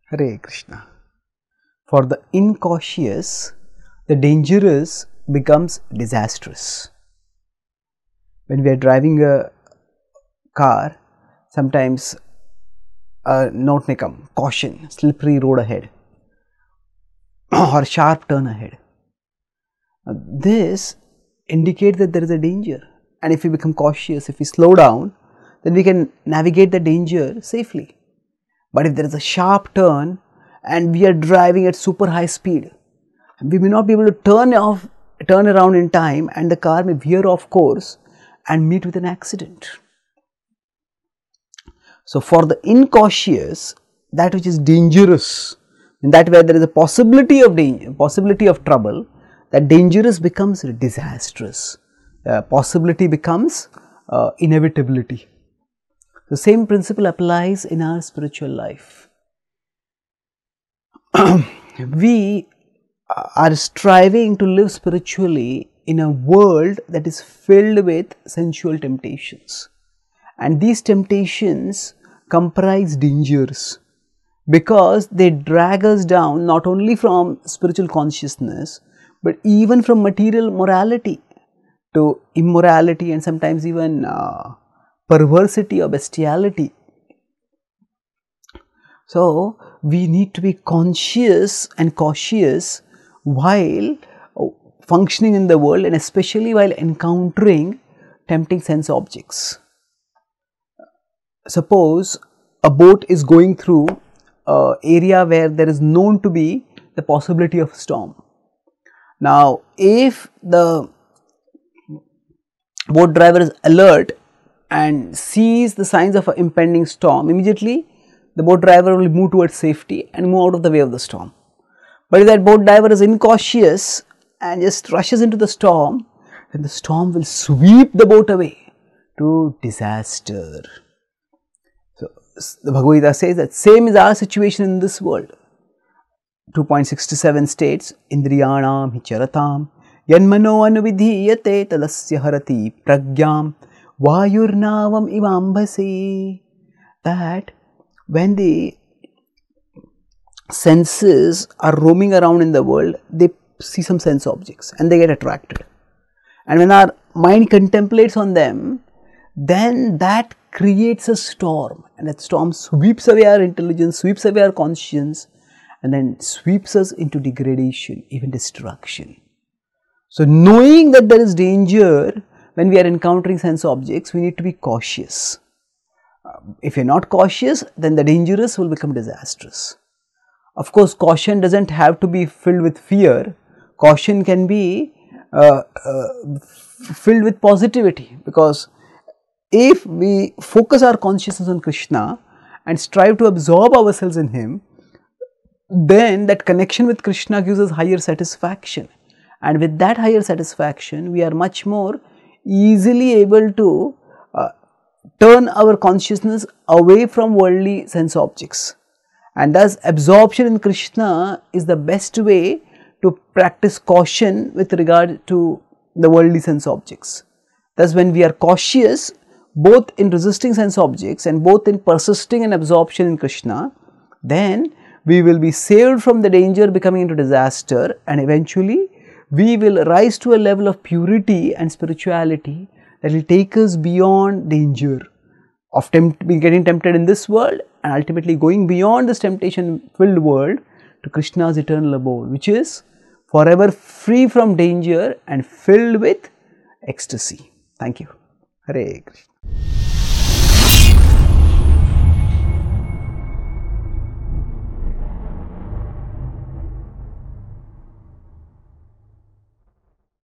Hare Krishna. For the incautious, the dangerous becomes disastrous. When we are driving a car, sometimes a note may come, caution, slippery road ahead or sharp turn ahead. This indicates that there is a danger, and if we become cautious, if we slow down, then we can navigate the danger safely. But if there is a sharp turn and we are driving at super high speed, we may not be able to turn around in time, and the car may veer off course and meet with an accident. So, for the incautious, that which is dangerous, in that where there is a possibility of danger, possibility of trouble, that dangerous becomes disastrous. Possibility becomes inevitability. The same principle applies in our spiritual life. We are striving to live spiritually in a world that is filled with sensual temptations, and these temptations comprise dangers because they drag us down not only from spiritual consciousness but even from material morality to immorality and sometimes even perversity or bestiality. So, we need to be conscious and cautious while functioning in the world, and especially while encountering tempting sense objects. Suppose a boat is going through an area where there is known to be the possibility of storm. Now, if the boat driver is alert and sees the signs of an impending storm, immediately the boat driver will move towards safety and move out of the way of the storm. But if that boat driver is incautious and just rushes into the storm, then the storm will sweep the boat away to disaster. So, the Bhagavad Gita says that same is our situation in this world. 2.67 states, Indriyanam hi charatam yanmano anuvidhiyate talasya harati pragyam vayurnavam imambhase. That when the senses are roaming around in the world, they see some sense objects and they get attracted. And when our mind contemplates on them, then that creates a storm, and that storm sweeps away our intelligence, sweeps away our conscience, and then sweeps us into degradation, even destruction. So, knowing that there is danger when we are encountering sense objects, we need to be cautious. If you are not cautious, then the dangerous will become disastrous. Of course, caution does not have to be filled with fear. Caution can be filled with positivity, because if we focus our consciousness on Krishna and strive to absorb ourselves in Him, then that connection with Krishna gives us higher satisfaction, and with that higher satisfaction we are much more easily able to turn our consciousness away from worldly sense objects, and thus absorption in Krishna is the best way to practice caution with regard to the worldly sense objects. Thus, when we are cautious both in resisting sense objects and both in persisting in absorption in Krishna, then we will be saved from the danger becoming into disaster, and eventually we will rise to a level of purity and spirituality that will take us beyond danger of getting tempted in this world, and ultimately going beyond this temptation filled world to Krishna's eternal abode, which is forever free from danger and filled with ecstasy. Thank you. Hare Krishna.